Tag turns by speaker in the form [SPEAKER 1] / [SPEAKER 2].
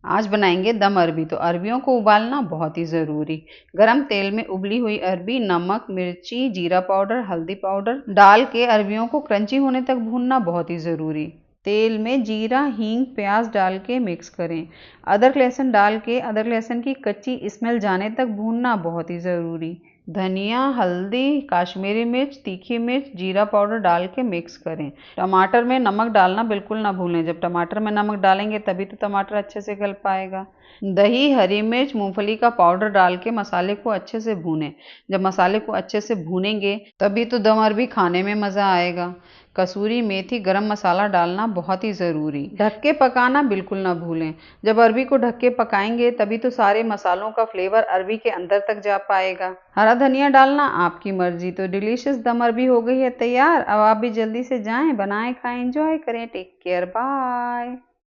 [SPEAKER 1] आज बनाएंगे दम अरबी। तो अरबियों को उबालना बहुत ही ज़रूरी। गरम तेल में उबली हुई अरबी, नमक, मिर्ची, जीरा पाउडर, हल्दी पाउडर डाल के अरबियों को क्रंची होने तक भूनना बहुत ही ज़रूरी। तेल में जीरा, हींग, प्याज डाल के मिक्स करें। अदरक लहसुन डाल के अदरक लहसुन की कच्ची स्मेल जाने तक भूनना बहुत ही ज़रूरी। धनिया, हल्दी, काश्मीरी मिर्च, तीखी मिर्च, जीरा पाउडर डाल के मिक्स करें। टमाटर में नमक डालना बिल्कुल ना भूलें। जब टमाटर में नमक डालेंगे तभी तो टमाटर अच्छे से गल पाएगा। दही, हरी मिर्च, मूंगफली का पाउडर डाल के मसाले को अच्छे से भूनें। जब मसाले को अच्छे से भूनेंगे तभी तो दम अरबी खाने में मज़ा आएगा। कसूरी मेथी, गरम मसाला डालना बहुत ही ज़रूरी। ढक के पकाना बिल्कुल ना भूलें। जब अरबी को ढक के पकाएंगे तभी तो सारे मसालों का फ्लेवर अरबी के अंदर तक जा पाएगा। हरा धनिया डालना आपकी मर्जी। तो डिलीशियस दम अरबी हो गई है तैयार। अब आप भी जल्दी से जाएं, बनाएं, खाएं, एंजॉय करें। Take care, bye.